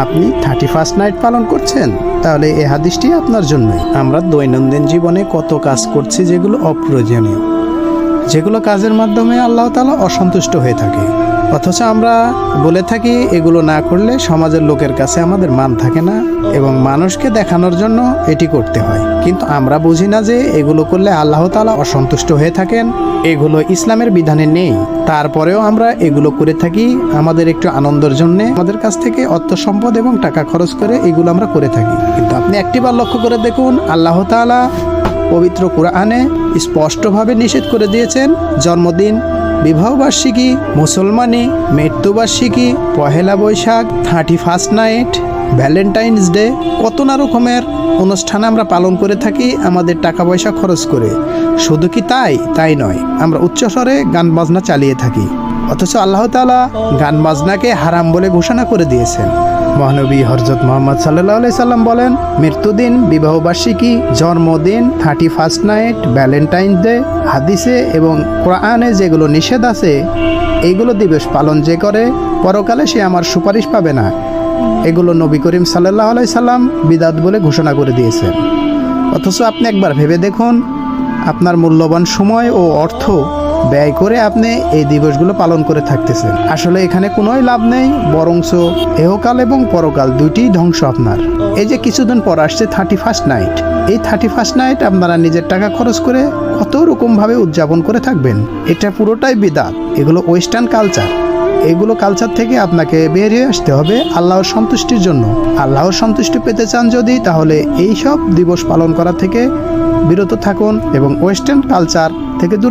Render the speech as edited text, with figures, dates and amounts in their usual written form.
আপনি 31st night পালন করছেন, তাহলে এই হাদিসটি আপনার জন্যই। আমরা দৈনন্দিন জীবনে কত কাজ করছি যেগুলো অপ্রয়োজনীয়, যেগুলো কাজের মাধ্যমে আল্লাহ তাআলা অসন্তুষ্ট হয়ে থাকে, অথচ আমরা বলে থাকি এগুলো না করলে সমাজের লোকের কাছে আমাদের মান থাকে না এবং মানুষকে দেখানোর জন্য এটি করতে হয়। কিন্তু আমরা বুঝি না যে এগুলো করলে আল্লাহ তাআলা অসন্তুষ্ট হয়ে থাকেন, এগুলো ইসলামের বিধানে নেই। তারপরেও আমরা এগুলো করে থাকি আমাদের একটু আনন্দের জন্য, আমাদের কাছ থেকে অর্থ সম্পদ এবং টাকা খরচ করে এগুলো আমরা করে থাকি। কিন্তু আপনি একটিবার লক্ষ্য করে দেখুন, আল্লাহ তাআলা পবিত্র কোরআনে স্পষ্টভাবে নিষেধ করে দিয়েছেন জন্মদিন, বিবাহবার্ষিকী, মুসলমানি, মৃত্যুবার্ষিকী, Pohela Boishakh, 31st night, Valentine's day, কত না রকমের অনুষ্ঠান আমরা পালন করে থাকি আমাদের টাকা পয়সা খরচ করে। শুধু কি তাই নয়, আমরা উচ্চস্বরে গান বাজনা চালিয়ে থাকি, অথচ আল্লাহ তাআলা গান বাজনাকে হারাম বলে ঘোষণা করে দিয়েছেন। মহানবী হযরত মুহাম্মদ সাল্লাল্লাহু আলাইহি সাল্লাম বলেন, মৃত্যুদিন, বিবাহবার্ষিকী, জন্মদিন, 31st নাইট, ভ্যালেন্টাইন্স ডে, হাদিসে এবং কোরআনে যেগুলো নিষেধ আছে, এইগুলো দিবস পালন যে করে পরকালে সে আমার সুপারিশ পাবে না। এগুলো নবী করিম সাল্লাল্লাহু আলাইহি সাল্লাম বিদআত বলে ঘোষণা করে দিয়েছেন। অথচ আপনি একবার ভেবে দেখুন, আপনার মূল্যবান সময় ও অর্থ ব্যয় করে আপনি এই দিবসগুলো পালন করে থাকতেছেন। আসলে এখানে কোনোই লাভ নেই, বরঞ্চ এহকাল এবং পরকাল দুইটিই ধ্বংস আপনার। এই যে কিছুদিন পর আসছে 31st নাইট, এই 31st নাইট আপনারা নিজের টাকা খরচ করে কত রকমভাবে উদযাপন করে থাকবেন। এটা পুরোটাই বিদআত, এগুলো ওয়েস্টার্ন কালচার। এগুলো কালচার থেকে আপনাকে বেরিয়ে আসতে হবে আল্লাহর সন্তুষ্টির জন্য। আল্লাহর সন্তুষ্টি পেতে চান যদি, তাহলে এই সব দিবস পালন করা থেকে বিরত থাকুন এবং ওয়েস্টার্ন কালচার থেকে দূরে